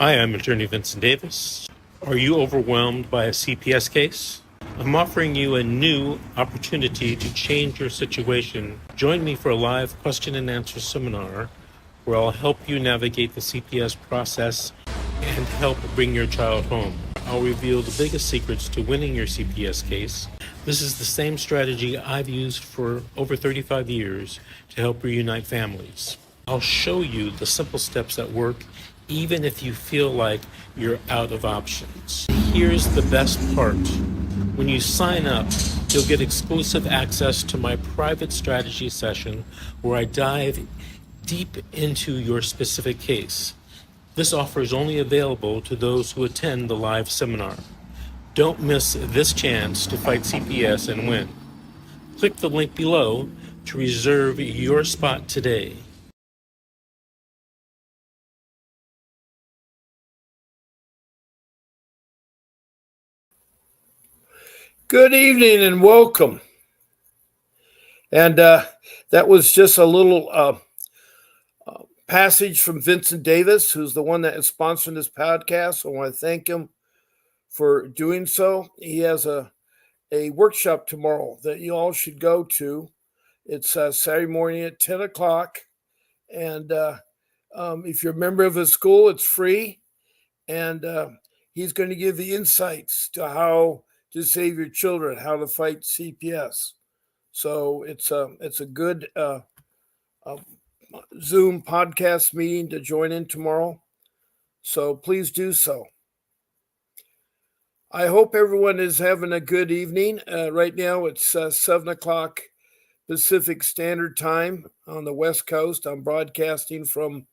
Hi, I'm attorney Vincent Davis. Are you overwhelmed by a CPS case? I'm offering you a new opportunity to change your situation. Join me for a live question and answer seminar where I'll help you navigate the CPS process and help bring your child home. I'll reveal the biggest secrets to winning your CPS case. This is the same strategy I've used for over 35 years to help reunite families. I'll show you the simple steps that work even if you feel like you're out of options. Here's the best part. When you sign up, you'll get exclusive access to my private strategy session where I dive deep into your specific case. This offer is only available to those who attend the live seminar. Don't miss this chance to fight CPS and win. Click the link below to reserve your spot today. Good evening and welcome. And that was just a little passage from Vincent Davis, who's the one that is sponsoring this podcast. I want to thank him for doing so. He has a workshop tomorrow that you all should go to. It's Saturday morning at 10 o'clock. And if you're a member of his school, it's free. And he's going to give the insights to how to save your children, how to fight CPS. So it's a good Zoom podcast meeting to join in tomorrow. So please do so. I hope everyone is having a good evening. Right now it's 7 o'clock Pacific Standard Time on the West Coast. I'm broadcasting from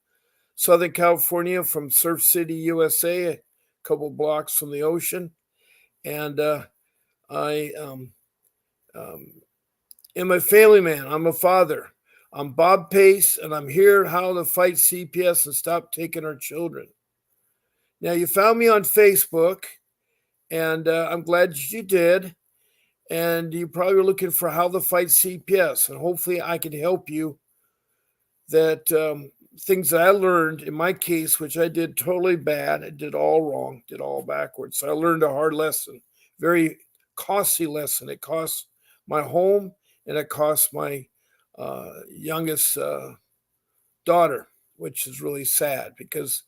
Southern California, from Surf City, USA, a couple blocks from the ocean. And I am a family man. I'm a father. I'm Bob Pace, and I'm here how to fight CPS and stop taking our children. Now, you found me on Facebook, and I'm glad you did. And you probably were looking for how to fight CPS, and hopefully I can help you that things that I learned in my case, which I did totally bad. I did all wrong, did all backwards. So I learned a hard lesson, very costly lesson. It cost my home, and it cost my youngest daughter, which is really sad because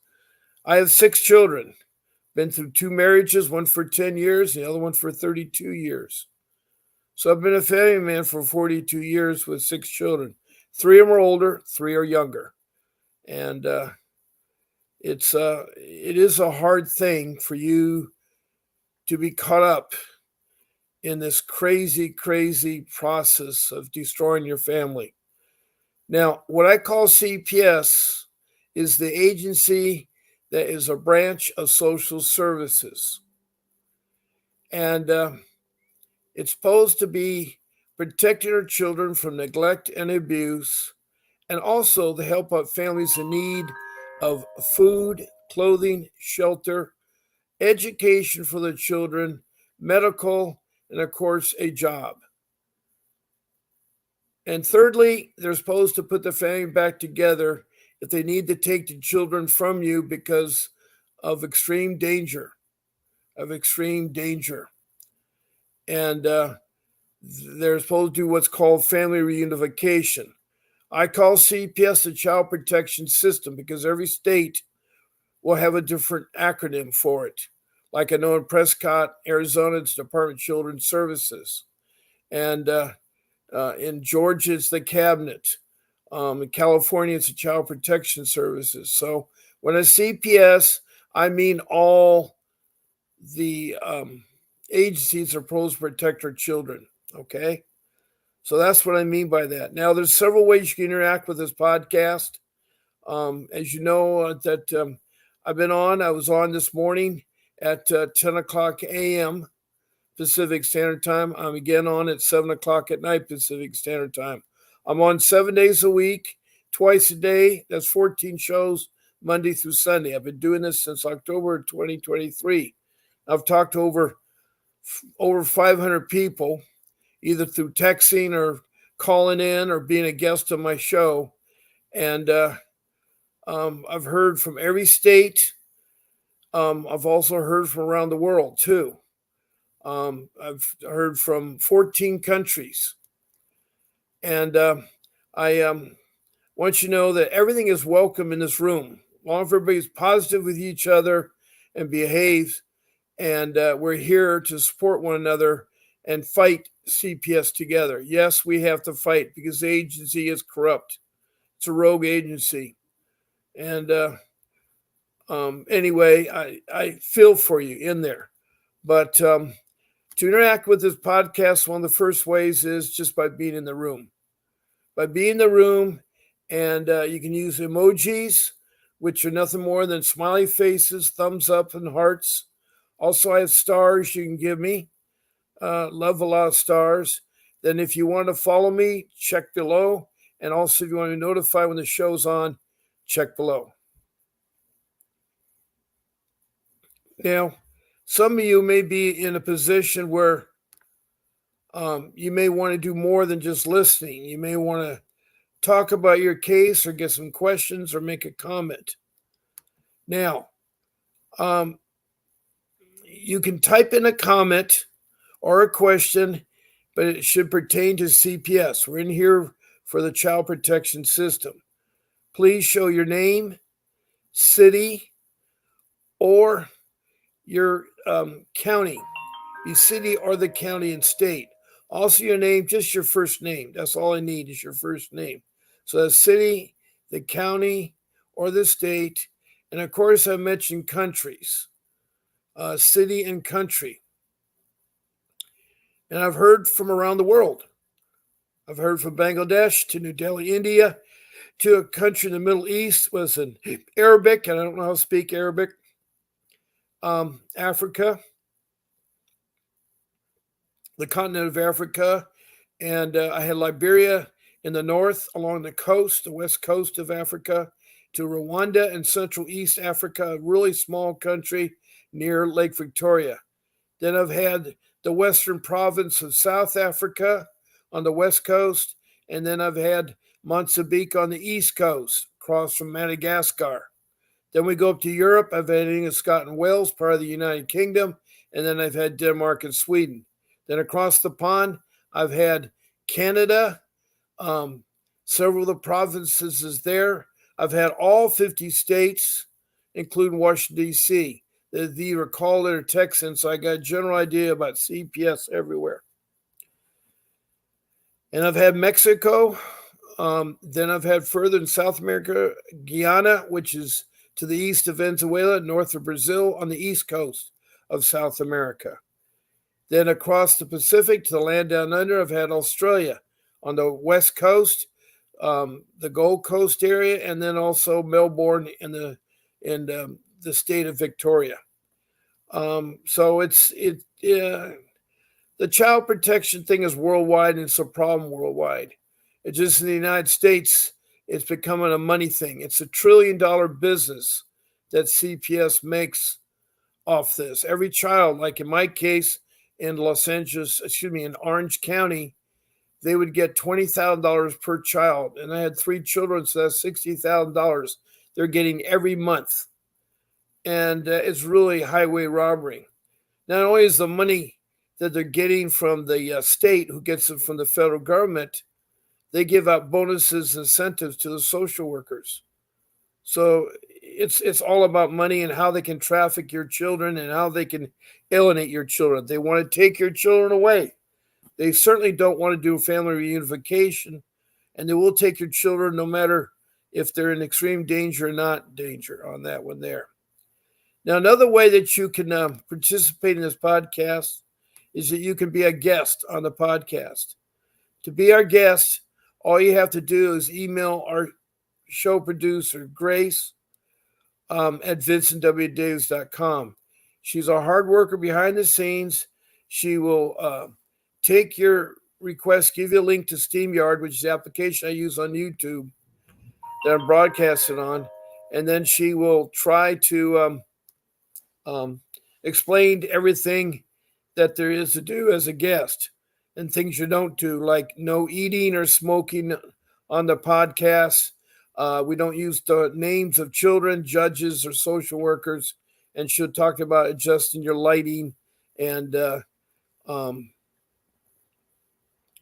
I have 6 children, been through 2 marriages, one for 10 years, the other one for 32 years. So I've been a family man for 42 years with 6 children. 3 of them are older, 3 are younger. And it is a hard thing for you to be caught up in this crazy, crazy process of destroying your family. Now, what I call CPS is the agency that is a branch of social services. And it's supposed to be protecting our children from neglect and abuse, and also to help out families in need of food, clothing, shelter, education for their children, medical, and of course, a job. And thirdly, they're supposed to put the family back together if they need to take the children from you because of extreme danger, And they're supposed to do what's called family reunification. I call CPS the Child Protection System because every state will have a different acronym for it. Like I know in Prescott, Arizona, it's Department of Children's Services. And in Georgia, it's the Cabinet. In California, it's the Child Protection Services. So when I CPS, I mean all the agencies are supposed to protect our children, okay? So that's what I mean by that. Now, there's several ways you can interact with this podcast. As you know, I was on this morning at 10 o'clock a.m. Pacific Standard Time. I'm again on at 7 o'clock at night Pacific Standard Time. I'm on 7 days a week, twice a day. That's 14 shows, Monday through Sunday. I've been doing this since October 2023. I've talked to over 500 people, either through texting or calling in or being a guest on my show. And I've heard from every state, I've also heard from around the world too. I've heard from 14 countries. And I want you to know that everything is welcome in this room. As long as everybody's positive with each other and behaves, and we're here to support one another and fight CPS together. Yes, we have to fight because the agency is corrupt. It's a rogue agency. And anyway, I feel for you in there. But to interact with this podcast, one of the first ways is just by being in the room. By being in the room, and you can use emojis, which are nothing more than smiley faces, thumbs up, and hearts. Also, I have stars you can give me. Love a lot of stars. Then if you want to follow me, check below. And also, if you want to be notified when the show's on, check below. Now, some of you may be in a position where you may want to do more than just listening. You may want to talk about your case or get some questions or make a comment. Now, you can type in a comment or a question, but it should pertain to CPS. We're in here for the child protection system. Please show your name, city, or your county, the city or the county and state. Also your name, just your first name. That's all I need is your first name. So the city, the county, or the state. And of course, I mentioned countries, city and country. And I've heard from around the world. I've heard from Bangladesh to New Delhi, India, to a country in the Middle East was in Arabic, and I don't know how to speak Arabic. Africa, the continent of Africa, and I had Liberia in the north along the coast, the west coast of Africa, to Rwanda and Central East Africa, a really small country near Lake Victoria. Then I've had the western province of South Africa on the west coast, and then I've had Mozambique on the east coast, across from Madagascar. Then we go up to Europe. I've had England, Scotland, and Wales, part of the United Kingdom, and then I've had Denmark and Sweden. Then across the pond, I've had Canada, several of the provinces is there. I've had all 50 states, including Washington, D.C. They either call it or Texan, so I got a general idea about CPS everywhere. And I've had Mexico. Then I've had further in South America, Guyana, which is to the east of Venezuela, north of Brazil, on the east coast of South America. Then across the Pacific to the land down under, I've had Australia on the west coast, the Gold Coast area, and then also Melbourne in the state of Victoria. So the child protection thing is worldwide, and it's a problem worldwide. It's just in the United States, it's becoming a money thing. It's $1 trillion business that CPS makes off this. Every child, like in my case in in Orange County, they would get $20,000 per child. And I had 3 children, so that's $60,000 they're getting every month. And it's really highway robbery. Not only is the money that they're getting from the state, who gets it from the federal government, they give out bonuses and incentives to the social workers. So it's all about money and how they can traffic your children and how they can alienate your children. They want to take your children away. They certainly don't want to do family reunification, and they will take your children no matter if they're in extreme danger or not danger on that one there. Now, another way that you can participate in this podcast is that you can be a guest on the podcast. To be our guest, all you have to do is email our show producer, Grace, at vincentwdavis.com. She's a hard worker behind the scenes. She will take your request, give you a link to StreamYard, which is the application I use on YouTube that I'm broadcasting on, and then she will try to explain everything that there is to do as a guest, and things you don't do, like no eating or smoking on the podcast. We don't use the names of children, judges, or social workers, and she'll talk about adjusting your lighting and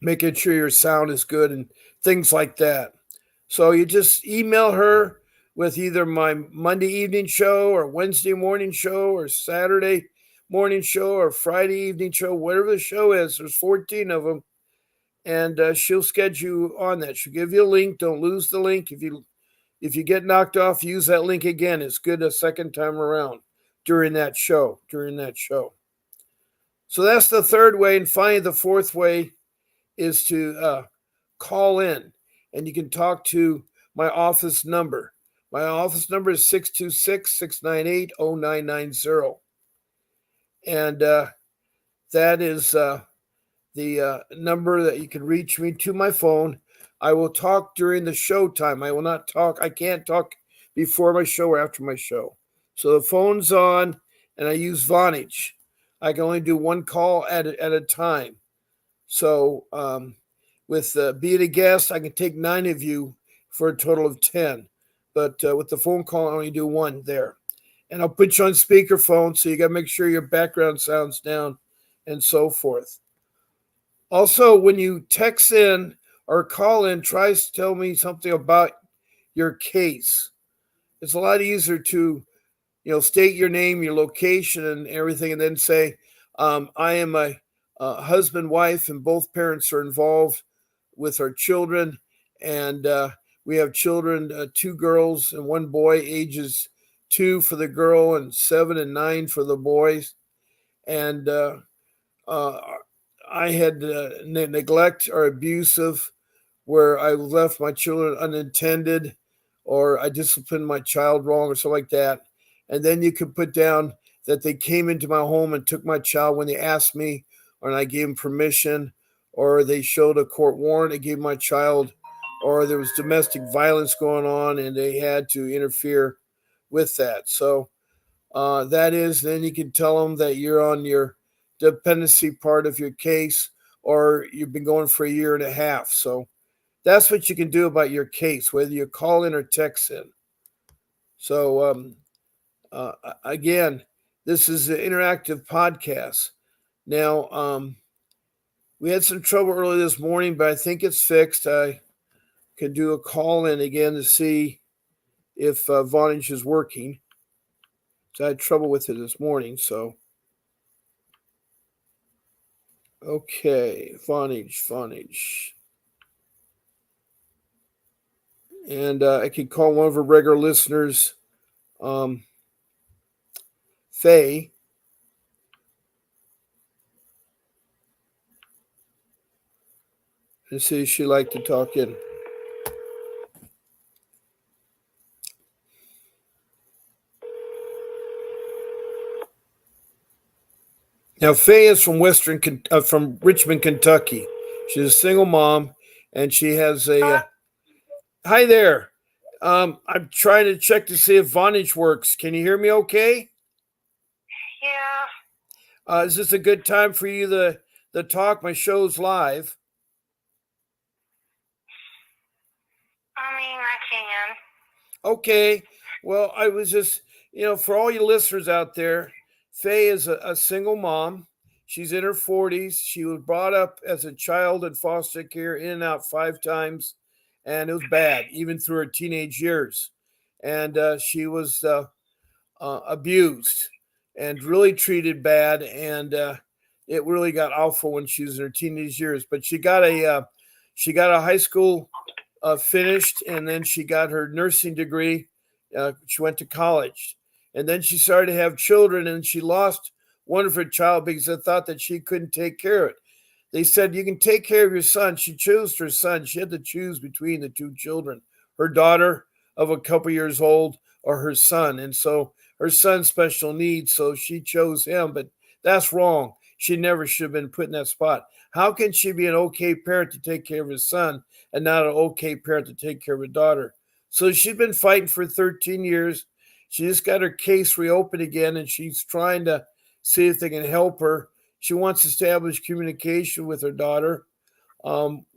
making sure your sound is good and things like that. So you just email her with either my Monday evening show or Wednesday morning show or Saturday morning show or Friday evening show, whatever the show is. There's 14 of them, and she'll schedule you on that. She'll give you a link. Don't lose the link. If you get knocked off, use that link again. It's good a second time around during that show. So that's the third way, and finally the fourth way is to call in, and you can talk to my office number. My office number is 626-698-0990. And that is the number that you can reach me to my phone. I will talk during the show time. I can't talk before my show or after my show. So the phone's on, and I use Vonage. I can only do one call at a time. So with being a guest, I can take 9 of you for a total of 10. But with the phone call, I only do 1 there. And I'll put you on speakerphone, so you got to make sure your background sound's down and so forth. Also, when you text in or call in, try to tell me something about your case. It's a lot easier to, state your name, your location, and everything, and then say, I am a husband, wife, and both parents are involved with our children. And we have children, 2 girls and 1 boy, ages 2 for the girl and 7 and 9 for the boys. And I had neglect or abusive, where I left my children unintended, or I disciplined my child wrong or something like that. And then you could put down that they came into my home and took my child when they asked me, or I gave them permission, or they showed a court warrant and gave my child, or there was domestic violence going on and they had to interfere with that. So then you can tell them that you're on your dependency part of your case, or you've been going for a year and a half. So that's what you can do about your case, whether you call in or text in. So again, this is an interactive podcast. Now, we had some trouble early this morning, but I think it's fixed. I can do a call in again to see if Vonage is working. So I had trouble with it this morning. So, okay, Vonage. And I could call one of our regular listeners, Faye. And see if she'd like to talk in. Now, Faye is from from Richmond, Kentucky. She's a single mom, and she has a. Hi there. I'm trying to check to see if Vonage works. Can you hear me okay? Yeah. Is this a good time for you to talk? My show's live. I mean, I can. Okay. Well, I was just, for all you listeners out there, Faye is a single mom. She's in her 40s. She was brought up as a child in foster care, in and out 5 times, and it was bad, even through her teenage years. And she was abused and really treated bad, and it really got awful when she was in her teenage years. But she got a high school finished, and then she got her nursing degree. She went to college, and then she started to have children, and she lost one of her child because they thought that she couldn't take care of it. They said, you can take care of your son. She chose her son. She had to choose between the 2 children, her daughter of a couple years old or her son. And so her son's special needs, so she chose him, but that's wrong. She never should have been put in that spot. How can she be an okay parent to take care of his son and not an okay parent to take care of her daughter? So she's been fighting for 13 years. She just got her case reopened again, and she's trying to see if they can help her. She wants to establish communication with her daughter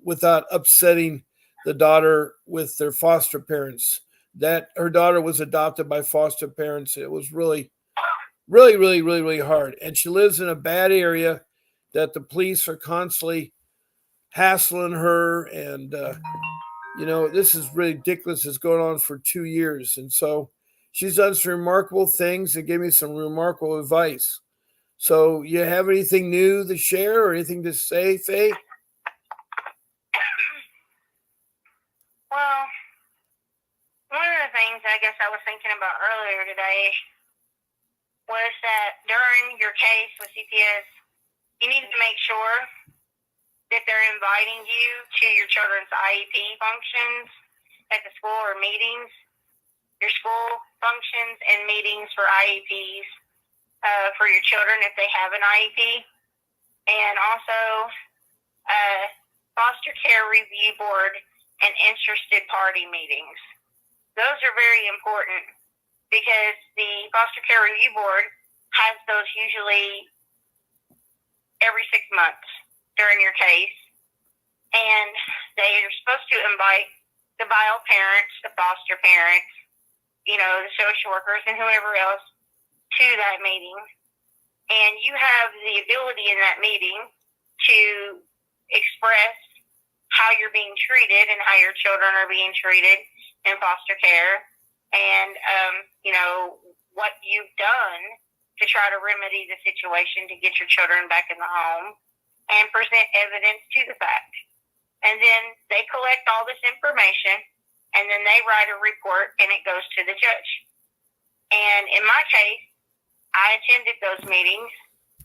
without upsetting the daughter with their foster parents. That her daughter was adopted by foster parents. It was really Really, really, really, really hard. And she lives in a bad area that the police are constantly hassling her. And, this is ridiculous. It's going on for 2 years. And so she's done some remarkable things and gave me some remarkable advice. So you have anything new to share or anything to say, Faye? Well, one of the things I guess I was thinking about earlier today was that during your case with CPS, you need to make sure that they're inviting you to your children's IEP functions at the school or meetings, your school functions and meetings for IEPs for your children if they have an IEP, and also foster care review board and interested party meetings. Those are very important because the foster care review board has those usually every 6 months during your case, and they are supposed to invite the bio parents, the foster parents, the social workers, and whoever else to that meeting. And you have the ability in that meeting to express how you're being treated and how your children are being treated in foster care, and what you've done to try to remedy the situation to get your children back in the home, and present evidence to the fact. And then they collect all this information, and then they write a report, and it goes to the judge. And in my case, I attended those meetings,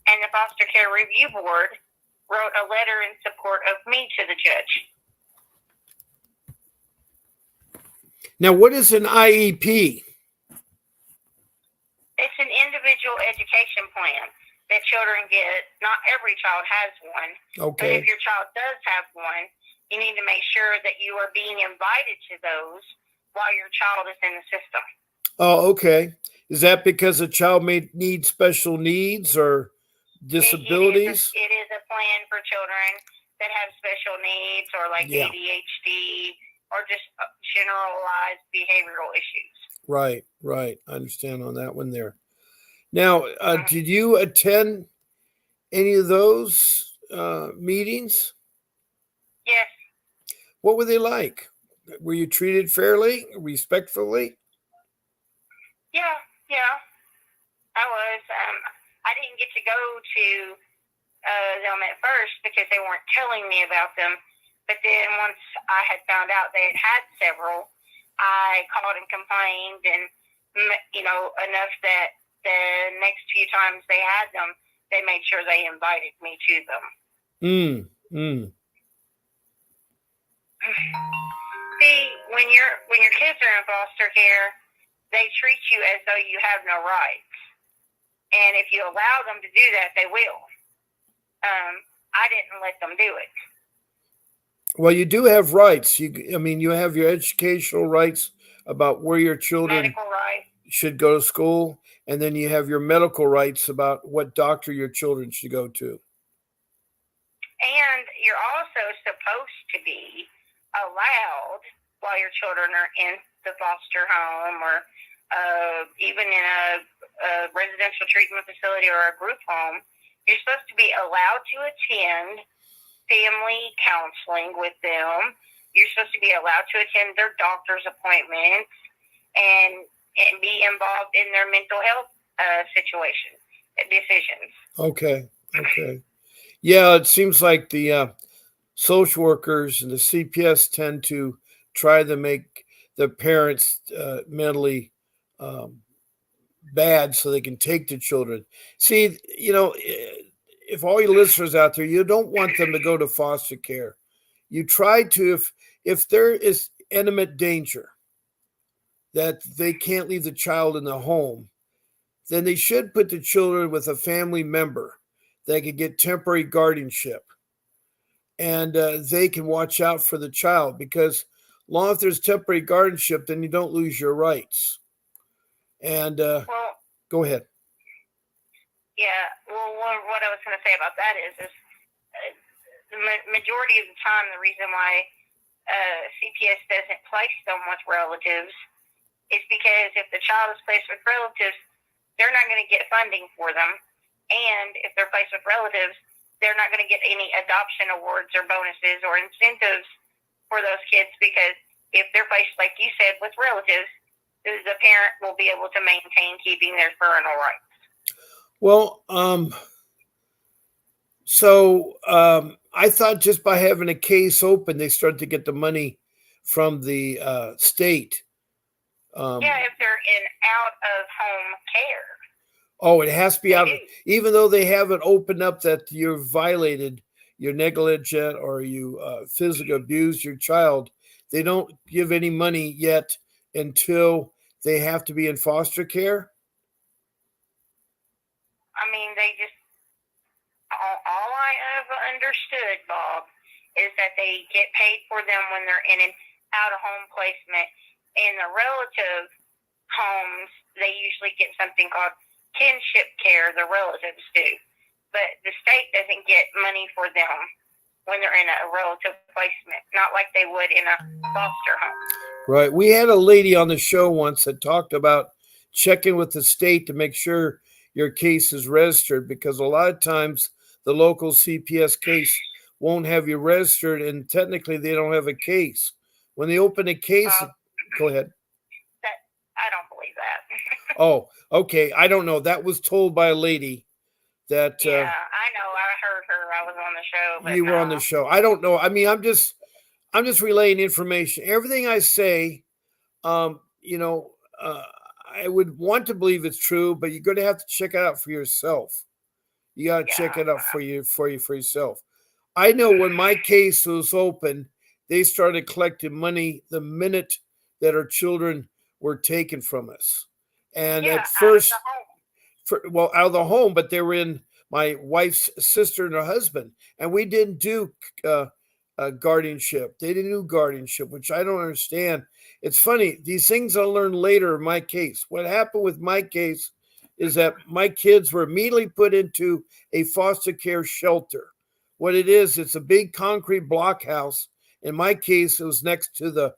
and the foster care review board wrote a letter in support of me to the judge. Now, what is an IEP? It's an individual education plan that children get. Not every child has one. Okay. But if your child does have one, you need to make sure that you are being invited to those while your child is in the system. Oh, okay. Is that because a child may need special needs or disabilities? It is a plan for children that have special needs or like ADHD or just generalized behavioral issues. Right. I understand on that one there. Now, did you attend any of those meetings? Yes. What were they like? Were you treated fairly, respectfully? Yeah, I was. I didn't get to go to them at first because they weren't telling me about them. But then once I had found out they had several, I called and complained, and enough that the next few times they had them, they made sure they invited me to them. See, when your kids are in foster care, they treat you as though you have no rights. And if you allow them to do that, they will. I didn't let them do it. Well, you do have rights. You have your educational rights about where your children medical rights should go to school, and then you have your medical rights about what doctor your children should go to. And you're also supposed to be allowed while your children are in the foster home or even in a residential treatment facility or a group home, you're supposed to be allowed to attend family counseling with them. You're supposed to be allowed to attend their doctor's appointments and be involved in their mental health decisions. Okay. Yeah, it seems like the social workers and the CPS tend to try to make the parents mentally bad so they can take the children. See, if all your listeners out there, you don't want them to go to foster care. You try to, if there is imminent danger that they can't leave the child in the home, then they should put the children with a family member that can get temporary guardianship, and they can watch out for the child, because long as there's temporary guardianship, then you don't lose your rights. And go ahead. Yeah, well, what I was going to say about that is the majority of the time, the reason why CPS doesn't place them with relatives is because if the child is placed with relatives, they're not going to get funding for them. And if they're placed with relatives, they're not going to get any adoption awards or bonuses or incentives for those kids, because if they're placed, like you said, with relatives, the parent will be able to maintain keeping their parental rights. Well, I thought just by having a case open, they start to get the money from the state. If they're in out-of-home care. Oh, it has to be out, even though they haven't opened up that you've violated, you're negligent, or you physically abused your child. They don't give any money yet until they have to be in foster care. I mean, they just, all I ever understood, Bob, is that they get paid for them when they're in an out-of-home placement. In the relative homes, they usually get something called kinship care, the relatives do. But the state doesn't get money for them when they're in a relative placement, not like they would in a foster home. Right. We had a lady on the show once that talked about checking with the state to make sure your case is registered, because a lot of times the local CPS case won't have you registered, and technically they don't have a case. When they open a case, go ahead. I don't believe that. Oh, okay. I don't know. That was told by a lady that. Yeah, I know. I heard her. I was on the show. But you were on the show. I don't know. I mean, I'm just relaying information. Everything I say, I would want to believe it's true, but you're going to have to check it out for yourself. You got to check it out for yourself. I know when my case was open, they started collecting money the minute that our children were taken from us. And at first, out of the home, but they were in my wife's sister and her husband. And we didn't do guardianship. They didn't do guardianship, which I don't understand. It's funny. These things I learned later in my case. What happened with my case is that my kids were immediately put into a foster care shelter. What it is, it's a big concrete block house. In my case, it was next to the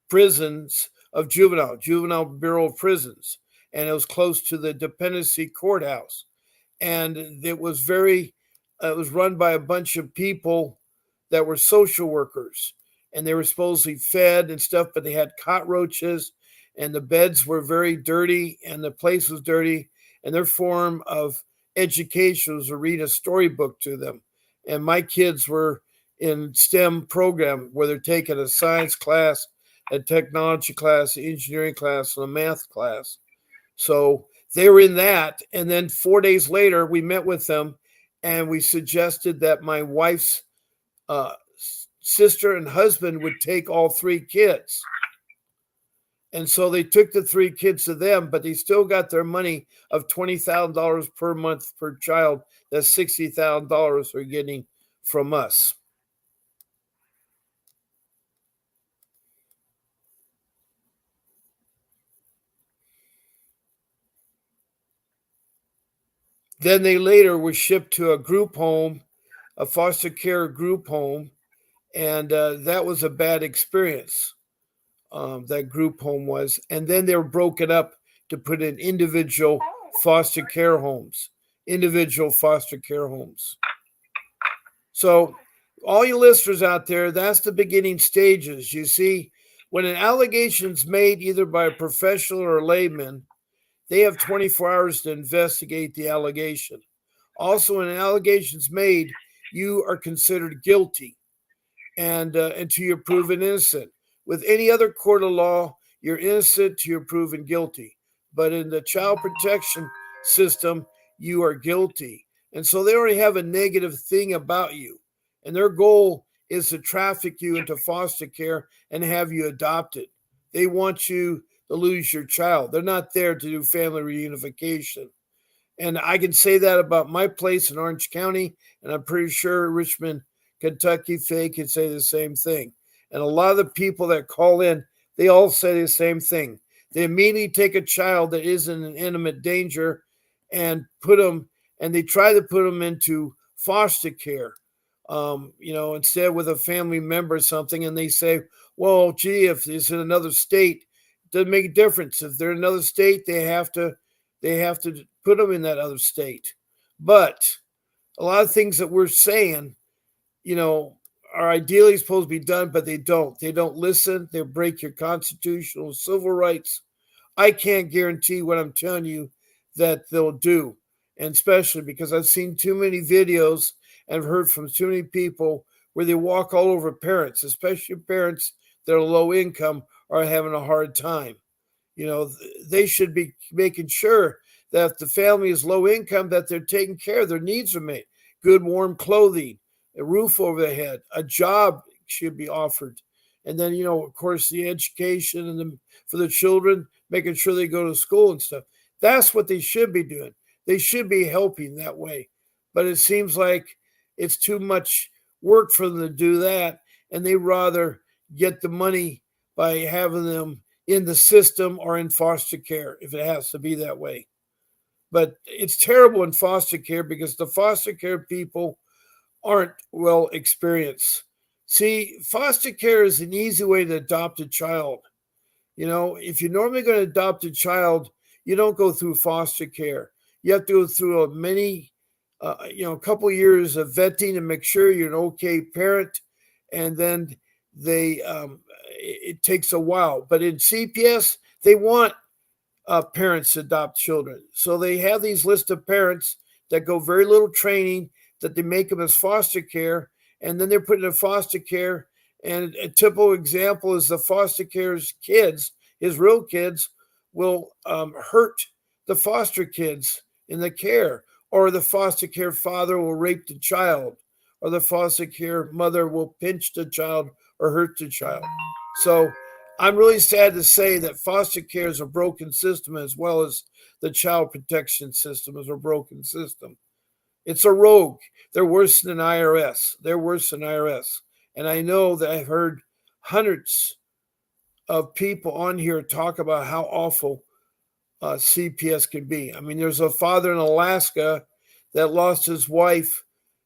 prisons of Juvenile Bureau of Prisons. And it was close to the dependency courthouse. And it was run by a bunch of people that were social workers. And they were supposedly fed and stuff, but they had cockroaches, and the beds were very dirty, and the place was dirty. And their form of education was to read a storybook to them. And my kids were in STEM program where they're taking a science class, a technology class, an engineering class, and a math class. So they were in that. And then 4 days later, we met with them, and we suggested that my wife's sister and husband would take all 3 kids. And so they took the 3 kids to them, but they still got their money of $20,000 per month per child. That's $60,000 they're getting from us. Then they later were shipped to a group home, a foster care group home, and that was a bad experience. That group home was. And then they were broken up to put in individual foster care homes. So all you listeners out there, that's the beginning stages. You see, when an allegation's made either by a professional or a layman, they have 24 hours to investigate the allegation. Also, when an allegation's made, you are considered guilty and until you're proven innocent. With any other court of law, you're innocent till you're proven guilty. But in the child protection system, you are guilty. And so they already have a negative thing about you. And their goal is to traffic you into foster care and have you adopted. They want you to lose your child. They're not there to do family reunification. And I can say that about my place in Orange County, and I'm pretty sure Richmond, Kentucky, Faye can say the same thing. And a lot of the people that call in, they all say the same thing. They immediately take a child that is in an imminent danger and they try to put them into foster care, instead with a family member or something. And they say, well, gee, if it's in another state, it doesn't make a difference. If they're in another state, they have to they have to put them in that other state. But a lot of things that we're saying, are ideally supposed to be done, but they don't. They don't listen. They break your constitutional civil rights. I can't guarantee what I'm telling you that they'll do. And especially because I've seen too many videos and heard from too many people where they walk all over parents, especially parents that are low income are having a hard time. They should be making sure that if the family is low income, that they're taken care of, their needs are met. Good warm clothing, a roof over their head, a job should be offered. And then, of course, the education and for the children, making sure they go to school and stuff. That's what they should be doing. They should be helping that way. But it seems like it's too much work for them to do that. And they rather get the money by having them in the system or in foster care, if it has to be that way. But it's terrible in foster care because the foster care people aren't well experienced. See, foster care is an easy way to adopt a child. If you're normally going to adopt a child, you don't go through foster care. You have to go through a couple years of vetting and make sure you're an okay parent. And then it takes a while. But in CPS, they want parents to adopt children. So they have these lists of parents that go very little training, that they make them as foster care, and then they're put in foster care. And a typical example is the foster care's kids, his real kids, will hurt the foster kids in the care, or the foster care father will rape the child, or the foster care mother will pinch the child or hurt the child. So I'm really sad to say that foster care is a broken system, as well as the child protection system is a broken system. It's a rogue. They're worse than IRS. And I know that I've heard hundreds of people on here talk about how awful CPS can be. I mean, there's a father in Alaska that lost his wife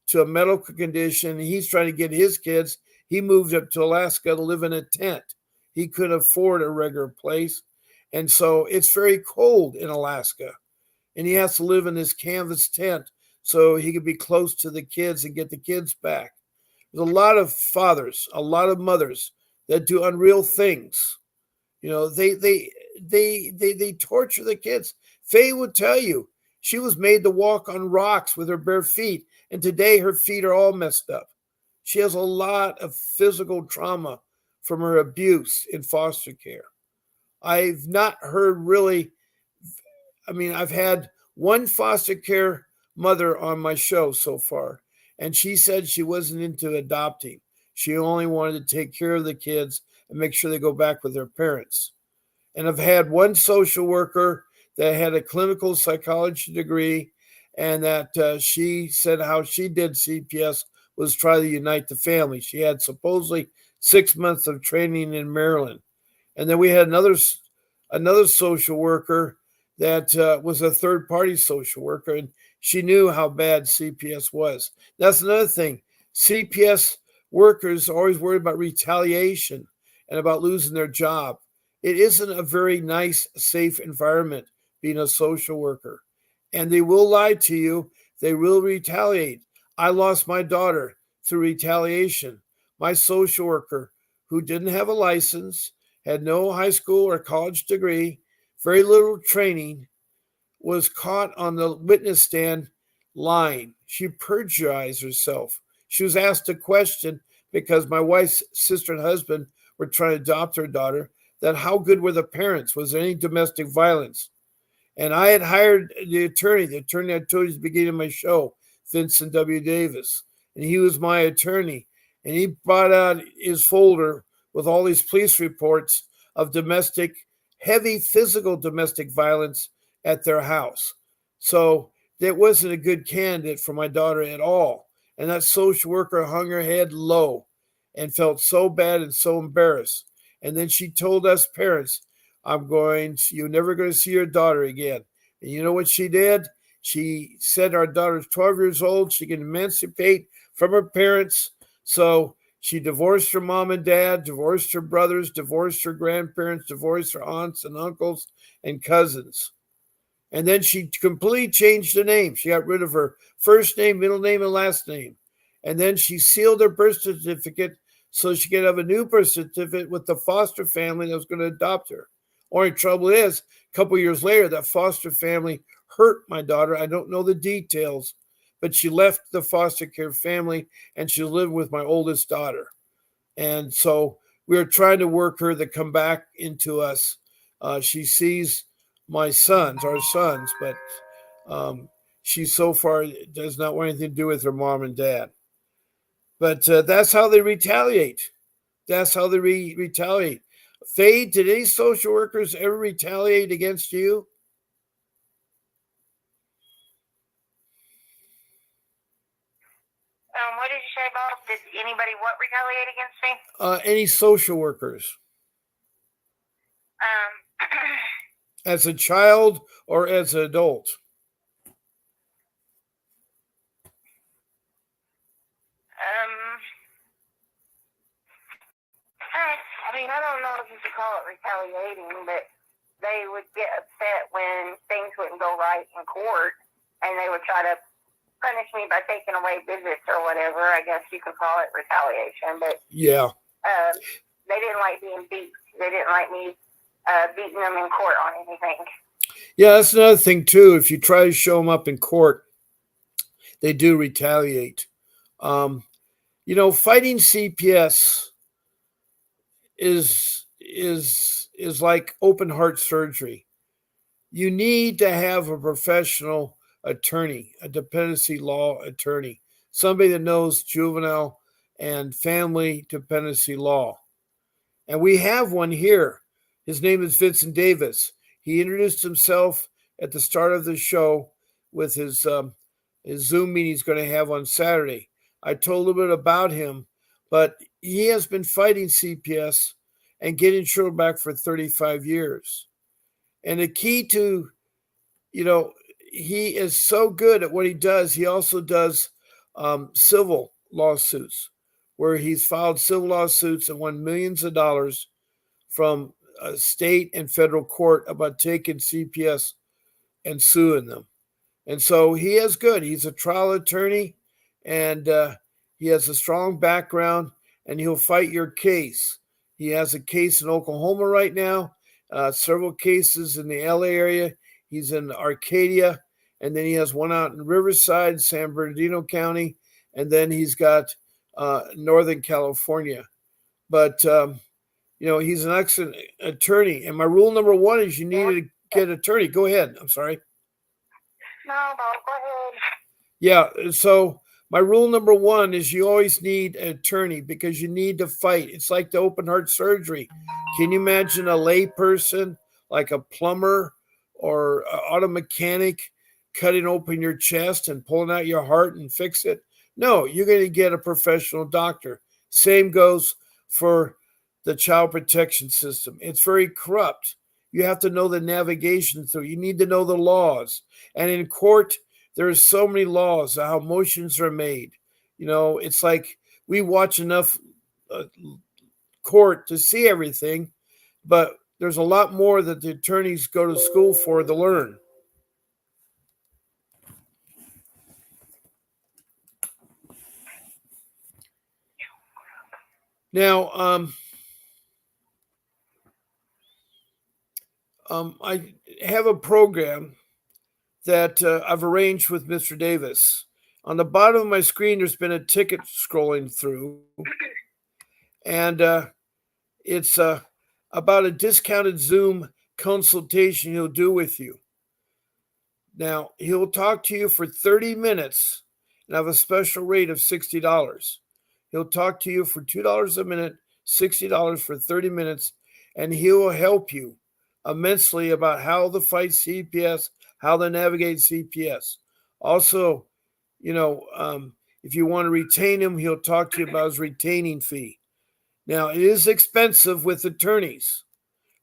to a medical condition. And he's trying to get his kids. He moved up to Alaska to live in a tent. He couldn't afford a regular place. And so it's very cold in Alaska. And he has to live in this canvas tent so he could be close to the kids and get the kids back. There's a lot of fathers, a lot of mothers that do unreal things. They torture the kids. Faye would tell you she was made to walk on rocks with her bare feet, and today her feet are all messed up. She has a lot of physical trauma from her abuse in foster care. I've not heard really, I've had one foster care mother on my show so far, and she said she wasn't into adopting. She only wanted to take care of the kids and make sure they go back with their parents. And I've had one social worker that had a clinical psychology degree, and that she said how she did CPS was try to unite the family. She had supposedly 6 months of training in Maryland. And then we had another social worker that was a third-party social worker, and she knew how bad CPS was. That's another thing. CPS workers are always worried about retaliation and about losing their job. It isn't a very nice, safe environment being a social worker. And they will lie to you. They will retaliate. I lost my daughter through retaliation. My social worker, who didn't have a license, had no high school or college degree, very little training, was caught on the witness stand lying. She perjured herself. She was asked a question because my wife's sister and husband were trying to adopt her daughter, that how good were the parents? Was there any domestic violence? And I had hired the attorney I told you at the beginning of my show, Vincent W. Davis, and he was my attorney. And he brought out his folder with all these police reports of heavy physical domestic violence at their house. So that wasn't a good candidate for my daughter at all. And that social worker hung her head low and felt so bad and so embarrassed. And then she told us parents, you're never going to see your daughter again. And you know what she did? She said our daughter's 12 years old. She can emancipate from her parents. So she divorced her mom and dad, divorced her brothers, divorced her grandparents, divorced her aunts and uncles and cousins. And then she completely changed the name. She got rid of her first name, middle name, and last name. And then she sealed her birth certificate so she could have a new birth certificate with the foster family that was going to adopt her. Only trouble is, a couple years later, that foster family hurt my daughter. I don't know the details, but she left the foster care family and she lived with my oldest daughter. And so we were trying to work her to come back into us. She sees our sons, but she so far does not want anything to do with her mom and dad. But that's how they retaliate. That's how they retaliate. Faye, did any social workers ever retaliate against you? What did you say, Bob? Did anybody what retaliate against me? Any social workers? Um, As a child or as an adult? I don't know if you could call it retaliating, but they would get upset when things wouldn't go right in court, and they would try to punish me by taking away visits or whatever. I guess you could call it retaliation, but yeah, they didn't like being beat. They didn't like me beating them in court on anything. Yeah, that's another thing too. If you try to show them up in court, they do retaliate. Fighting CPS is like open heart surgery. You need to have a professional attorney, a dependency law attorney, somebody that knows juvenile and family dependency law. And we have one here. His name is Vincent Davis. He introduced himself at the start of the show with his Zoom meeting he's going to have on Saturday. I told a bit about him, but he has been fighting CPS and getting children back for 35 years. And the key to, he is so good at what he does. He also does civil lawsuits where he's filed civil lawsuits and won millions of dollars from state and federal court about taking CPS and suing them. And so he is good. He's a trial attorney and he has a strong background and he'll fight your case. He has a case in Oklahoma right now, several cases in the LA area. He's in Arcadia, and then he has one out in Riverside, San Bernardino County, and then he's got Northern California. But, he's an excellent attorney. And my rule number one is you need to get an attorney. Go ahead. I'm sorry. No, Bob, go ahead. Yeah, so my rule number one is you always need an attorney because you need to fight. It's like the open heart surgery. Can you imagine a lay person like a plumber or an auto mechanic cutting open your chest and pulling out your heart and fix it? No, you're going to get a professional doctor. Same goes for the child protection system. It's very corrupt. You have to know the navigation through. You need to know the laws. And in court, there are so many laws, how motions are made. It's like we watch enough court to see everything, but there's a lot more that the attorneys go to school for to learn. Now, I have a program that I've arranged with Mr. Davis. On the bottom of my screen, there's been a ticket scrolling through, and it's about a discounted Zoom consultation he'll do with you. Now, he'll talk to you for 30 minutes and have a special rate of $60. He'll talk to you for $2 a minute, $60 for 30 minutes, and he will help you immensely about how to fight CPS, how to navigate CPS. Also, if you want to retain him, he'll talk to you about his retaining fee. Now, it is expensive with attorneys,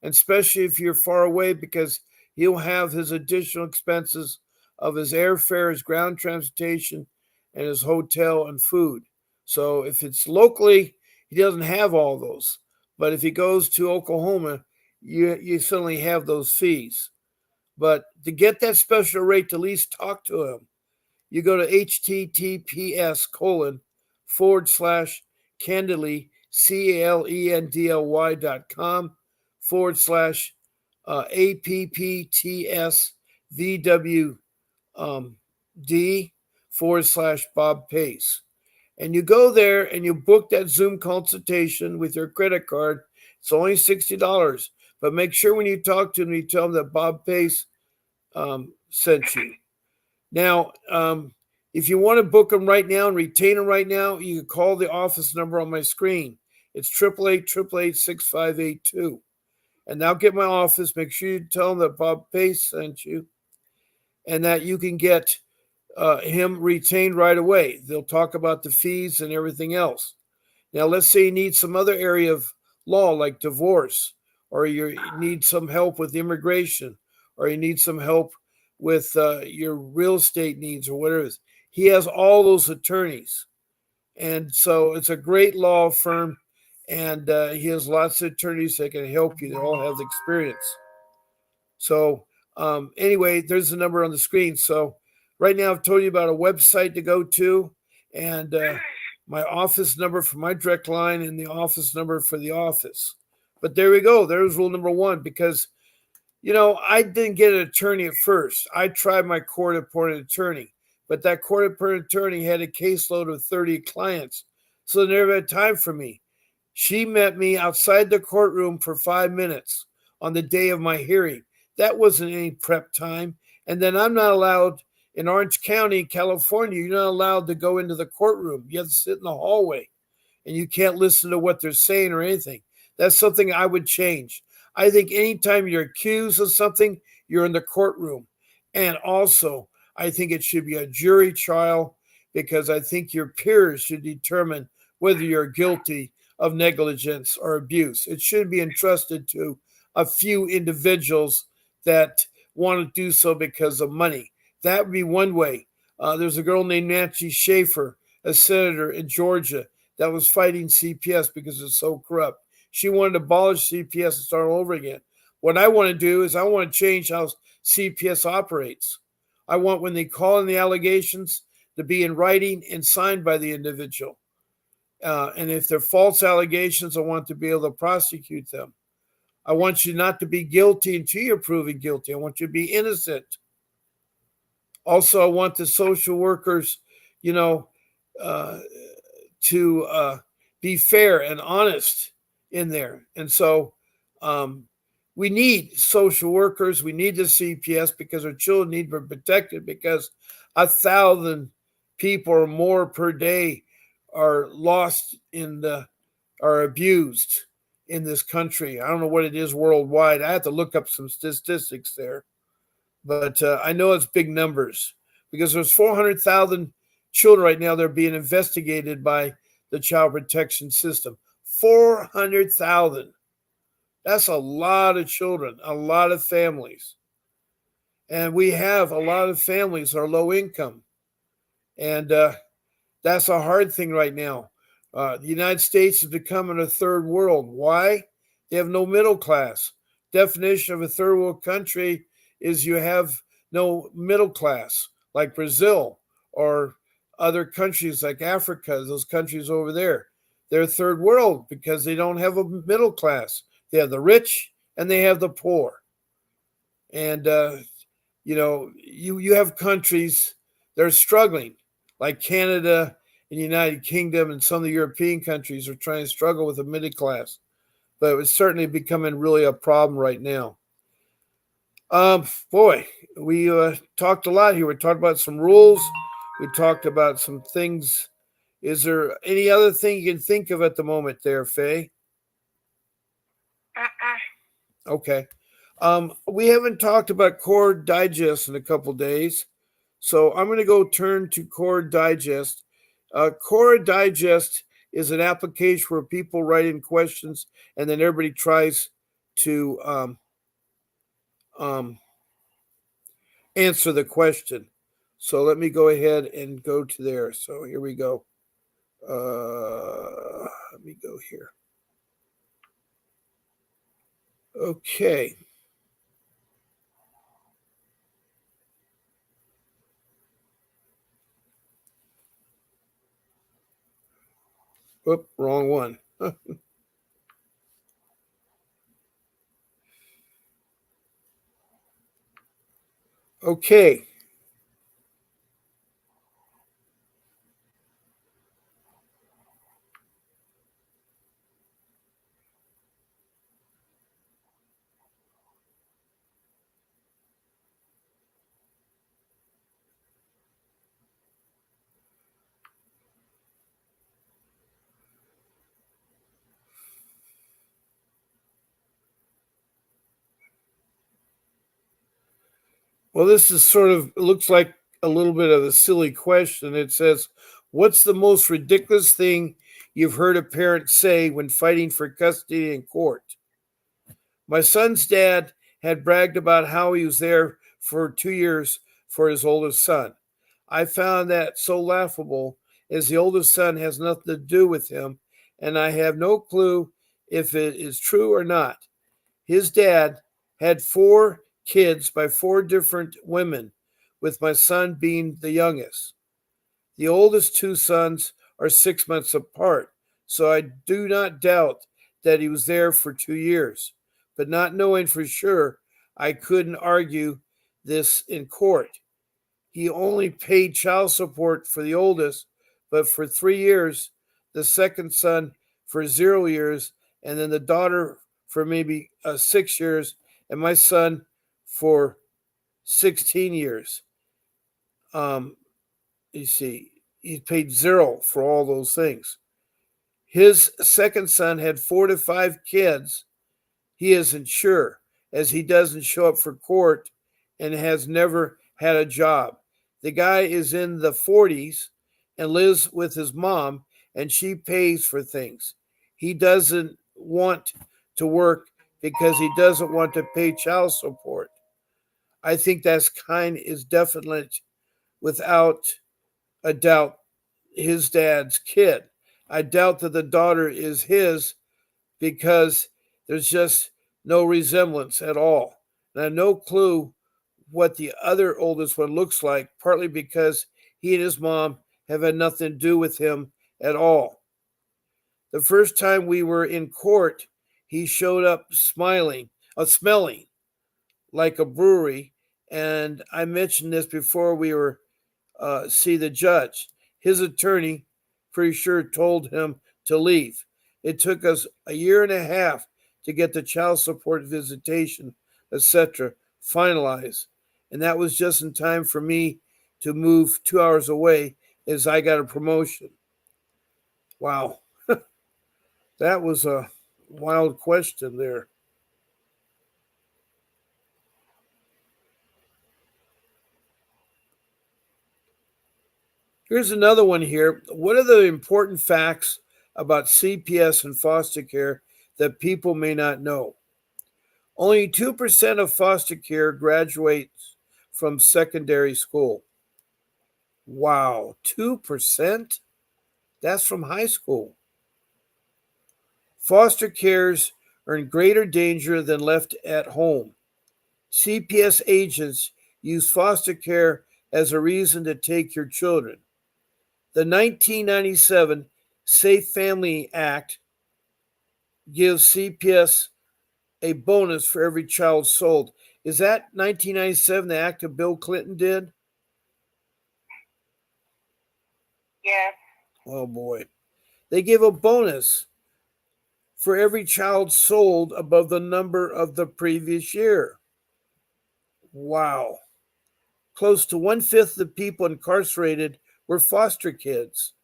and especially if you're far away, because he'll have his additional expenses of his airfare, his ground transportation, and his hotel and food. So if it's locally, he doesn't have all those. But if he goes to Oklahoma, you suddenly have those fees. But to get that special rate, to at least talk to him, you go to https://candidly, CALENDLY/APPTSVWD/Bob Pace. And you go there and you book that Zoom consultation with your credit card. It's only $60, but make sure when you talk to them, you tell them that Bob Pace sent you. Now, if you want to book them right now and retain them right now, you can call the office number on my screen. It's 888-888-6582. And now get my office. Make sure you tell them that Bob Pace sent you and that you can get him retained right away. They'll talk about the fees and everything else. Now, let's say you need some other area of law like divorce, or you need some help with immigration, or you need some help with your real estate needs or whatever it is. He has all those attorneys. And so it's a great law firm, and he has lots of attorneys that can help you. They all have experience. So anyway, there's the number on the screen. So right now I've told you about a website to go to, and my office number for my direct line and the office number for the office. But there we go. There's rule number one, because I didn't get an attorney at first. I tried my court-appointed attorney, but that court-appointed attorney had a caseload of 30 clients, so they never had time for me. She met me outside the courtroom for 5 minutes on the day of my hearing. That wasn't any prep time. And then I'm not allowed in Orange County, California, you're not allowed to go into the courtroom. You have to sit in the hallway, and you can't listen to what they're saying or anything. That's something I would change. I think anytime you're accused of something, you're in the courtroom. And also, I think it should be a jury trial, because I think your peers should determine whether you're guilty of negligence or abuse. It shouldn't be entrusted to a few individuals that want to do so because of money. That would be one way. There's a girl named Nancy Schaefer, a senator in Georgia, that was fighting CPS because it's so corrupt. She wanted to abolish CPS and start all over again. What I want to do is I want to change how CPS operates. I want, when they call in the allegations, to be in writing and signed by the individual. And if they're false allegations, I want to be able to prosecute them. I want you not to be guilty until you're proven guilty. I want you to be innocent. Also, I want the social workers, to be fair and honest in there. And so we need social workers. We need the CPS, because our children need to be protected, because 1,000 people or more per day are lost are abused in this country. I don't know what it is worldwide. I have to look up some statistics there. But I know it's big numbers, because there's 400,000 children right now that are being investigated by the child protection system. 400,000. That's a lot of children, a lot of families. And we have a lot of families that are low income. And that's a hard thing right now. The United States is becoming a third world. Why? They have no middle class. Definition of a third world country is you have no middle class, like Brazil or other countries like Africa, those countries over there. They're third world because they don't have a middle class. They have the rich and they have the poor. And, you have countries that are struggling, like Canada and the United Kingdom, and some of the European countries are trying to struggle with the middle class. But it's certainly becoming really a problem right now. We talked a lot here. We talked about some rules. We talked about some things. Is there any other thing you can think of at the moment there, Faye? Okay. We haven't talked about Core Digest in a couple days, so I'm going to go turn to Core Digest. Core Digest is an application where people write in questions, and then everybody tries to answer the question. So let me go ahead and go to there. So here we go. Let me go here. Okay. Oop, wrong one. Okay. Well, this is sort of, it looks like a little bit of a silly question. It says, what's the most ridiculous thing you've heard a parent say when fighting for custody in court? My son's dad had bragged about how he was there for 2 years for his oldest son. I found that so laughable, as the oldest son has nothing to do with him, and I have no clue if it is true or not. His dad had 4 kids by 4 different women, with my son being the youngest. The oldest 2 sons are 6 months apart, so I do not doubt that he was there for 2 years. But not knowing for sure, I couldn't argue this in court. He only paid child support for the oldest, but for 3 years, the second son for 0 years, and then the daughter for maybe 6 years, and my son for 16 years. You see, he paid 0 for all those things. His second son had 4 to 5 kids. He isn't sure, as he doesn't show up for court and has never had a job. The guy is in the 40s and lives with his mom, and she pays for things. He doesn't want to work because he doesn't want to pay child support. I think that's is definitely, without a doubt, his dad's kid. I doubt that the daughter is his because there's just no resemblance at all. And I have no clue what the other oldest one looks like, partly because he and his mom have had nothing to do with him at all. The first time we were in court, he showed up smelling like a brewery. And I mentioned this before we were see the judge. His attorney, pretty sure, told him to leave. It took us a year and a half to get the child support visitation, etc., finalized. And that was just in time for me to move 2 hours away as I got a promotion. Wow. That was a wild question there. Here's another one here. What are the important facts about CPS and foster care that people may not know? Only 2% of foster care graduates from secondary school. Wow, 2%? That's from high school. Foster carers are in greater danger than left at home. CPS agents use foster care as a reason to take your children. The 1997 Safe Family Act gives CPS a bonus for every child sold. Is that 1997, the act that Bill Clinton did? Yes. Oh boy. They give a bonus for every child sold above the number of the previous year. Wow. Close to 1/5 of the people incarcerated were foster kids.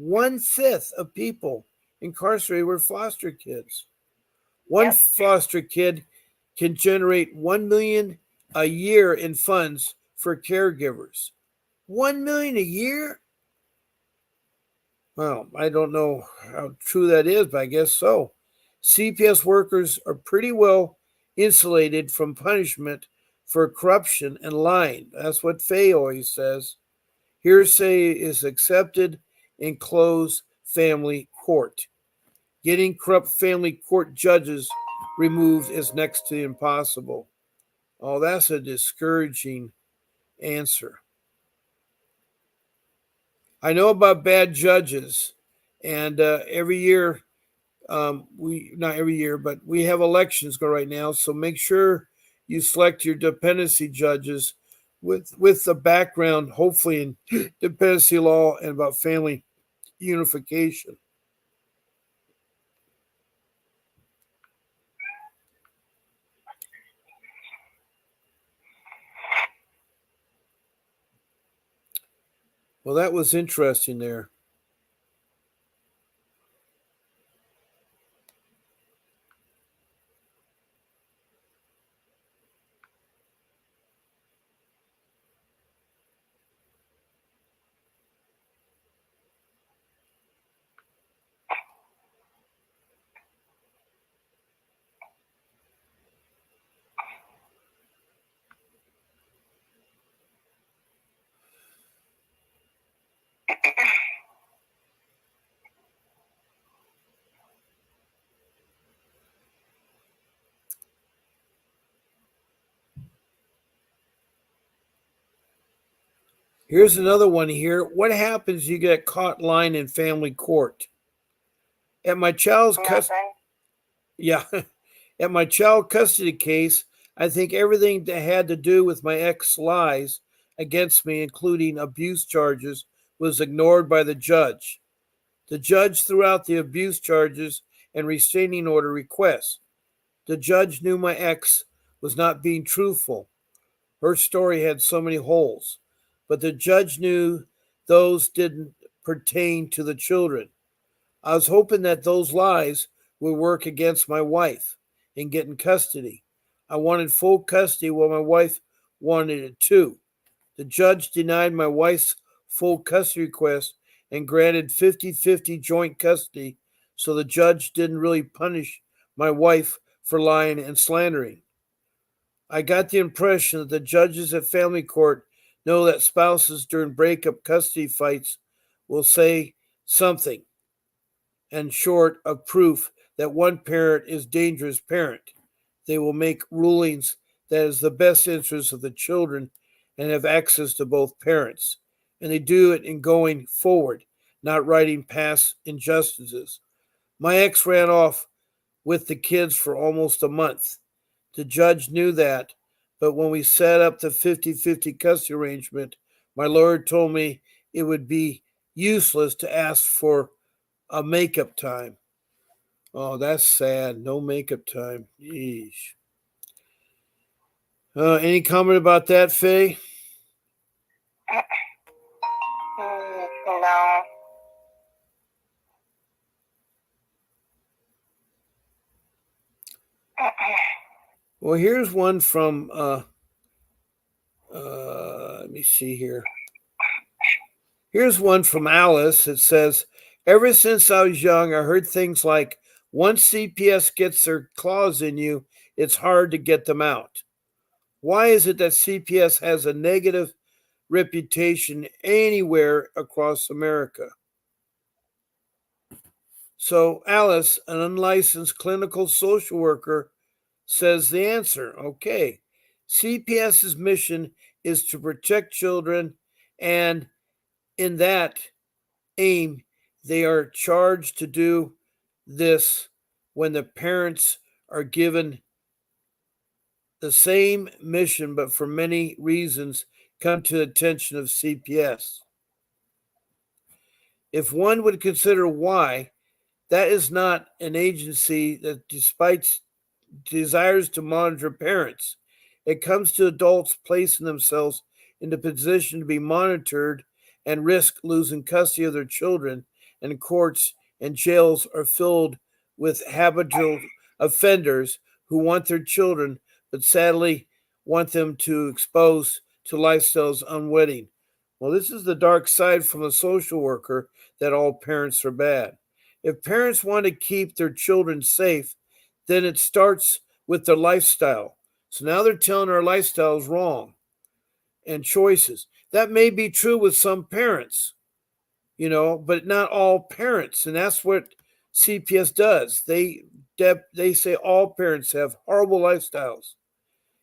1/5 of people incarcerated were foster kids. One foster kid can generate $1 million a year in funds for caregivers. $1 million a year? Well, I don't know how true that is, but I guess so. CPS workers are pretty well insulated from punishment for corruption and lying. That's what Faye always says. Hearsay is accepted in closed family court. Getting corrupt family court judges removed is next to impossible. Oh, that's a discouraging answer. I know about bad judges, And every year, we not every year, but we have elections go right now. So make sure you select your dependency judges with the background, hopefully in dependency law and about family unification. Well, that was interesting there. Here's another one here. What happens if you get caught lying in family court? At my child's yeah, at my child custody case, I think everything that had to do with my ex lies against me, including abuse charges, was ignored by the judge. The judge threw out the abuse charges and restraining order requests. The judge knew my ex was not being truthful. Her story had so many holes, but the judge knew those didn't pertain to the children. I was hoping that those lies would work against my wife in getting custody. I wanted full custody while my wife wanted it too. The judge denied my wife's full custody request and granted 50-50 joint custody, so the judge didn't really punish my wife for lying and slandering. I got the impression that the judges at family court know that spouses during breakup custody fights will say something and short of proof that one parent is dangerous parent. They will make rulings that is the best interest of the children and have access to both parents. And they do it in going forward, not writing past injustices. My ex ran off with the kids for almost a month. The judge knew that, but when we set up the 50-50 custody arrangement, my lawyer told me it would be useless to ask for a makeup time. Oh, that's sad. No makeup time. Yeesh. Any comment about that, Faye? No. Well, here's one from, let me see here. Here's one from Alice. It says, ever since I was young, I heard things like, once CPS gets their claws in you, it's hard to get them out. Why is it that CPS has a negative reputation anywhere across America? So Alice, an unlicensed clinical social worker, says the answer. Okay. CPS's mission is to protect children, and in that aim, they are charged to do this when the parents are given the same mission, but for many reasons come to the attention of CPS. If one would consider why, that is not an agency that desires to monitor parents. It comes to adults placing themselves in the position to be monitored and risk losing custody of their children, and courts and jails are filled with habitual offenders who want their children but sadly want them to expose to lifestyles unwitting. Well, this is the dark side from a social worker, that all parents are bad. If parents want to keep their children safe, then it starts with their lifestyle. So now they're telling our lifestyle is wrong and choices. That may be true with some parents, but not all parents. And that's what CPS does. They say all parents have horrible lifestyles.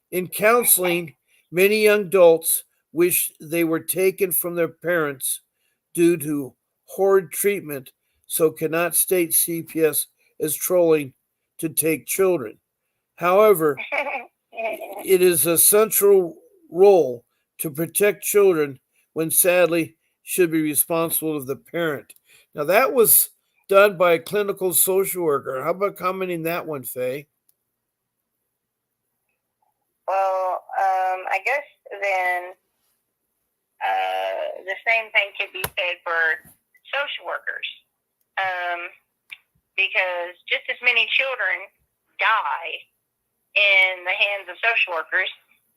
In counseling, many young adults wish they were taken from their parents due to horrid treatment so cannot state CPS as trolling to take children. However, it is a central role to protect children when sadly should be responsible of the parent. Now that was done by a clinical social worker. How about commenting that one, Faye? Well, I guess then the same thing could be said for social workers, because just as many children die in the hands of social workers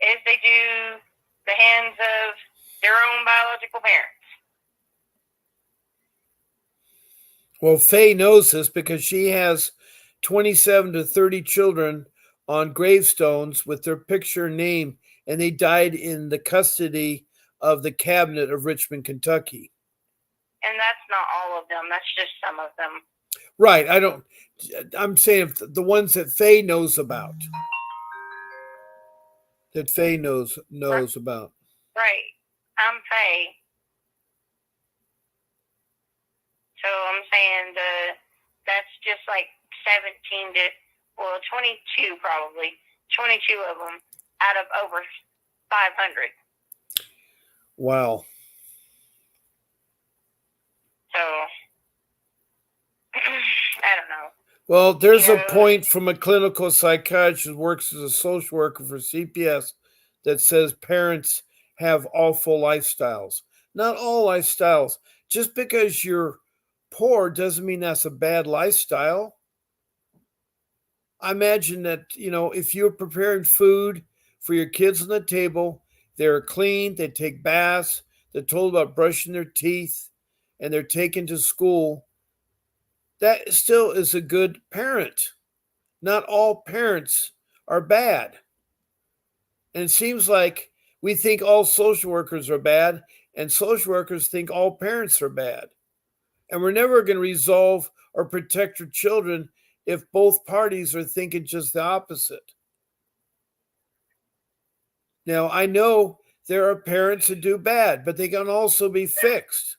as they do the hands of their own biological parents. Well, Faye knows this because she has 27 to 30 children on gravestones with their picture and name, and they died in the custody of the cabinet of Richmond, Kentucky. And that's not all of them. That's just some of them. Right. I'm saying the ones that Faye knows about. That Faye knows about. Right. I'm Faye. So I'm saying that's just like 17 to, 22 probably. 22 of them out of over 500. Wow. So, I don't know. Well, there's a point from a clinical psychiatrist who works as a social worker for CPS that says parents have awful lifestyles. Not all lifestyles. Just because you're poor doesn't mean that's a bad lifestyle. I imagine that, if you're preparing food for your kids on the table, they're clean, they take baths, they're told about brushing their teeth, and they're taken to school, that still is a good parent. Not all parents are bad. And it seems like we think all social workers are bad, and social workers think all parents are bad. And we're never going to resolve or protect our children if both parties are thinking just the opposite. Now, I know there are parents that do bad, but they can also be fixed.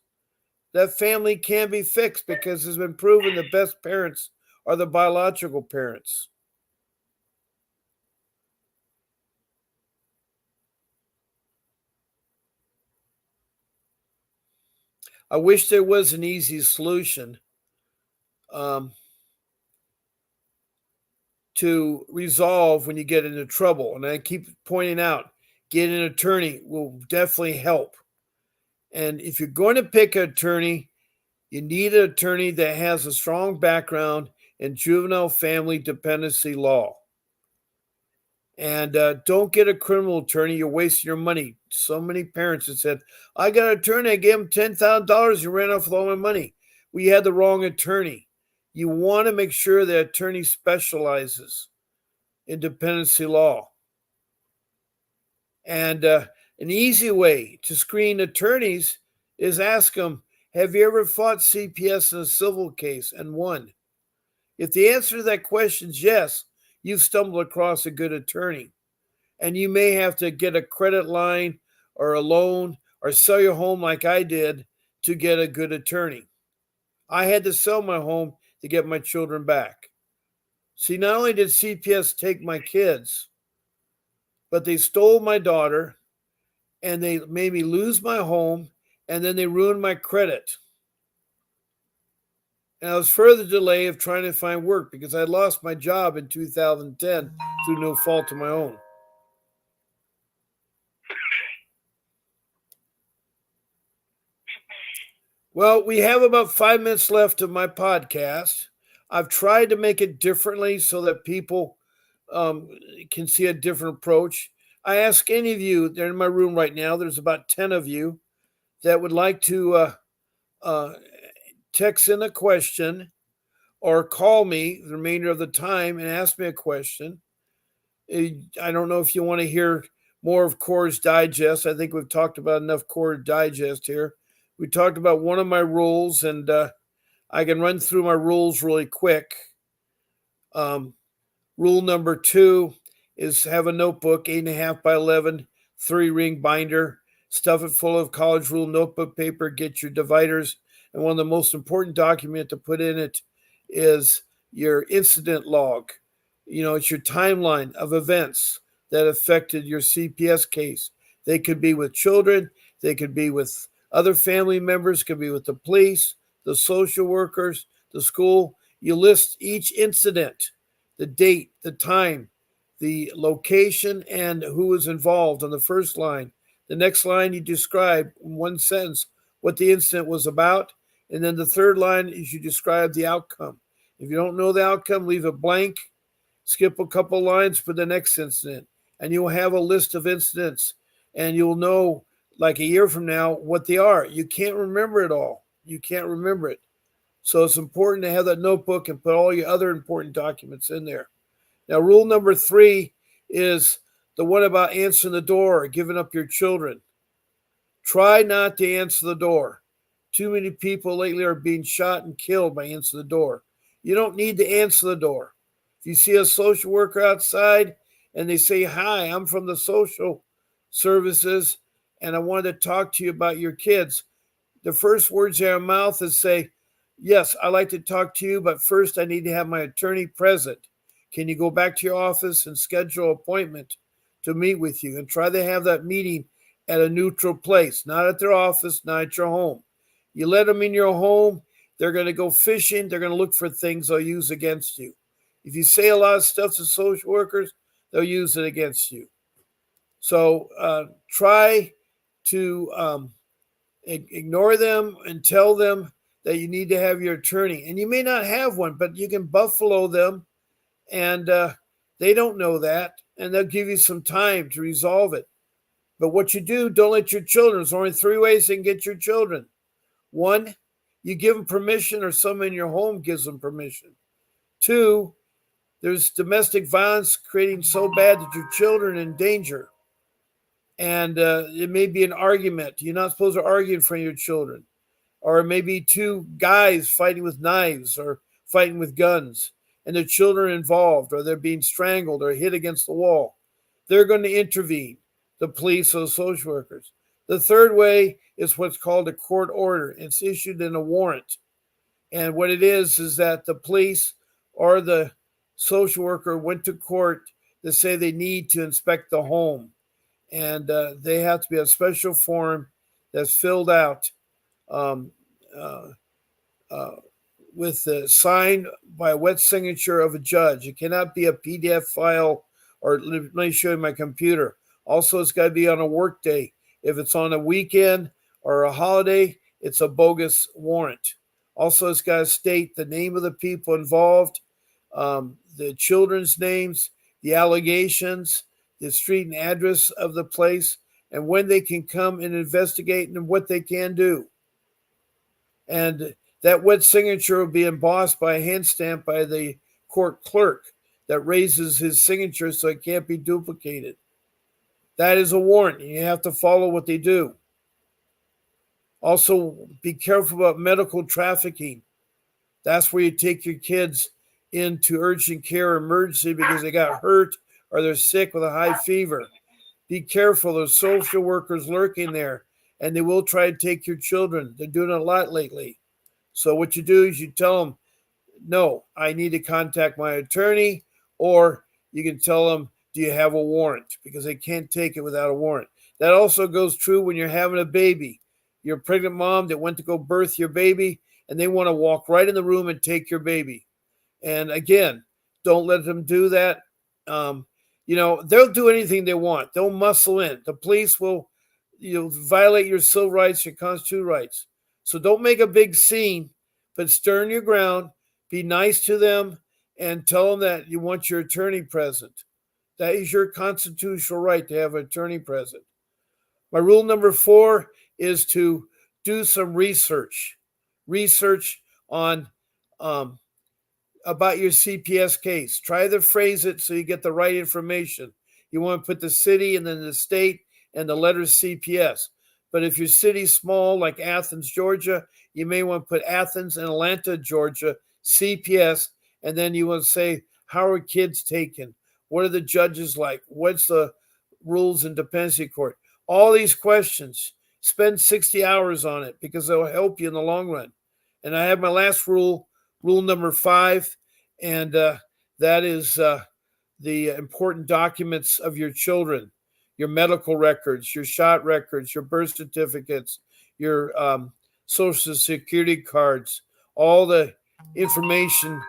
That family can be fixed because it's been proven the best parents are the biological parents. I wish there was an easy solution to resolve when you get into trouble. And I keep pointing out, getting an attorney will definitely help. And if you're going to pick an attorney, you need an attorney that has a strong background in juvenile family dependency law. And don't get a criminal attorney. You're wasting your money. So many parents have said, I got an attorney. I gave him $10,000. You ran off with all my money. Well, you had the wrong attorney. You want to make sure the attorney specializes in dependency law. And an easy way to screen attorneys is ask them, have you ever fought CPS in a civil case and won? If the answer to that question is yes, you've stumbled across a good attorney. And you may have to get a credit line or a loan or sell your home like I did to get a good attorney. I had to sell my home to get my children back. See, not only did CPS take my kids, but they stole my daughter and they made me lose my home and then they ruined my credit. And I was further delay of trying to find work because I lost my job in 2010 through no fault of my own. Well, we have about 5 minutes left of my podcast. I've tried to make it differently so that people can see a different approach. I ask any of you, they're in my room right now, there's about 10 of you that would like to text in a question or call me the remainder of the time and ask me a question. I don't know if you want to hear more of Core's Digest. I think we've talked about enough Core Digest here. We talked about one of my rules, and I can run through my rules really quick. Rule number 2 is have a notebook, 8.5 by 11, 3-ring binder. Stuff it full of college rule notebook paper. Get your dividers. And one of the most important documents to put in it is your incident log. It's your timeline of events that affected your CPS case. They could be with children, they could be with other family members, could be with the police, the social workers, the school. You list each incident, the date, the time, the location, and who was involved on the first line. The next line, you describe in one sentence what the incident was about. And then the third line is you describe the outcome. If you don't know the outcome, leave it blank, skip a couple lines for the next incident, and you'll have a list of incidents, and you'll know like a year from now what they are. You can't remember it all. You can't remember it. So it's important to have that notebook and put all your other important documents in there. Now, rule number 3 is the one about answering the door or giving up your children. Try not to answer the door. Too many people lately are being shot and killed by answering the door. You don't need to answer the door. If you see a social worker outside and they say, "Hi, I'm from the social services and I wanted to talk to you about your kids," the first words out of their mouth is say, "Yes, I'd like to talk to you, but first I need to have my attorney present. Can you go back to your office and schedule an appointment to meet with you?" And try to have that meeting at a neutral place, not at their office, not at your home. You let them in your home, they're going to go fishing, they're going to look for things they'll use against you. If you say a lot of stuff to social workers, they'll use it against you. So try to ignore them and tell them that you need to have your attorney. And you may not have one, but you can buffalo them, and they don't know that, and they'll give you some time to resolve it. But what you do, don't let your children. There's only 3 ways you can get your children. 1, you give them permission, or someone in your home gives them permission. 2, there's domestic violence creating so bad that your children are in danger. And it may be an argument. You're not supposed to argue in front of your children. Or it may be 2 guys fighting with knives or fighting with guns, and the children are involved, or they're being strangled or hit against the wall. They're going to intervene, the police or the social workers. The third way is what's called a court order. It's issued in a warrant. And what it is that the police or the social worker went to court to say they need to inspect the home. And they have to be a special form that's filled out with signed by a wet signature of a judge. It cannot be a PDF file, or let me show you my computer. Also, it's got to be on a work day. If it's on a weekend or a holiday, it's a bogus warrant. Also, it's got to state the name of the people involved, the children's names, the allegations, the street and address of the place, and when they can come and investigate and what they can do. And that wet signature will be embossed by a hand stamp by the court clerk that raises his signature so it can't be duplicated. That is a warrant, and you have to follow what they do. Also, be careful about medical trafficking. That's where you take your kids into urgent care or emergency because they got hurt or they're sick with a high fever. Be careful. There's social workers lurking there, and they will try to take your children. They're doing it a lot lately. So what you do is you tell them, "No, I need to contact my attorney," or you can tell them, "Do you have a warrant?" Because they can't take it without a warrant. That also goes true when you're having a baby. You're a pregnant mom that went to go birth your baby, and they want to walk right in the room and take your baby. And again, don't let them do that. They'll do anything they want. They'll muscle in. The police will, violate your civil rights, your constitutional rights. So don't make a big scene, but stand your ground, be nice to them, and tell them that you want your attorney present. That is your constitutional right to have an attorney present. My rule number 4 is to do some research. Research on about your CPS case. Try to phrase it so you get the right information. You want to put the city and then the state and the letter CPS. But if your city's small, like Athens, Georgia, you may want to put Athens and Atlanta, Georgia, CPS, and then you want to say, how are kids taken? What are the judges like? What's the rules in dependency court? All these questions. Spend 60 hours on it because they'll help you in the long run. And I have my last rule number 5, and that is the important documents of your children, your medical records, your shot records, your birth certificates, your social security cards, all the information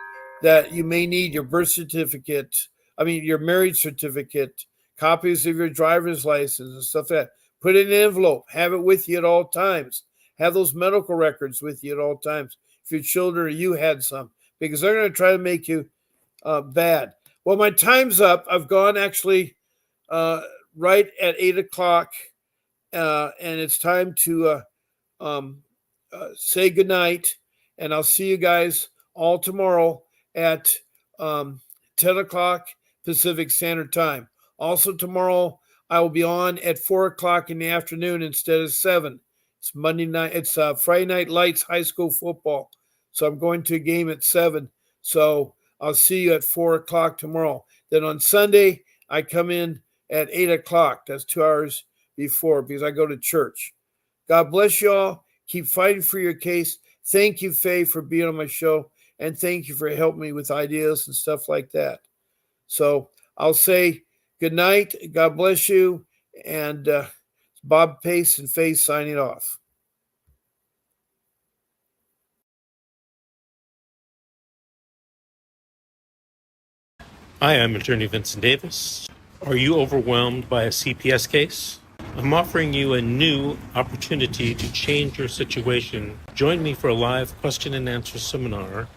that you may need, your birth certificate, your marriage certificate, copies of your driver's license and stuff like that. Put it in an envelope, have it with you at all times. Have those medical records with you at all times. If your children or you had some, because they're going to try to make you bad. Well, my time's up. I've gone actually right at 8 o'clock, and it's time to say goodnight. And I'll see you guys all tomorrow at 10 o'clock Pacific Standard Time. Also tomorrow, I will be on at 4 o'clock in the afternoon instead of 7. It's Monday night. It's Friday Night Lights high school football. So I'm going to a game at 7. So I'll see you at 4 o'clock tomorrow. Then on Sunday, I come in at 8 o'clock. That's 2 hours before because I go to church. God bless you all. Keep fighting for your case. Thank you, Faye, for being on my show. And thank you for helping me with ideas and stuff like that. So I'll say good night. God bless you. And Bob Pace and Faye signing off. Hi, I'm Attorney Vincent Davis. Are you overwhelmed by a CPS case? I'm offering you a new opportunity to change your situation. Join me for a live question and answer seminar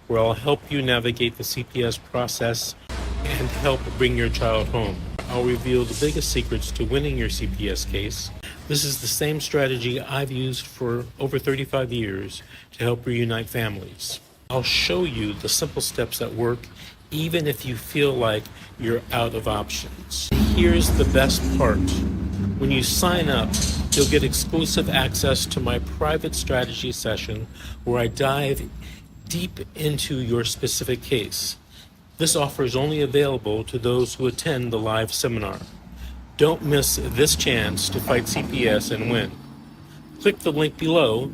where I'll help you navigate the CPS process and help bring your child home. I'll reveal the biggest secrets to winning your CPS case. This is the same strategy I've used for over 35 years to help reunite families. I'll show you the simple steps that work even if you feel like you're out of options. Here's the best part. When you sign up, you'll get exclusive access to my private strategy session where I dive deep into your specific case. This offer is only available to those who attend the live seminar. Don't miss this chance to fight CPS and win. Click the link below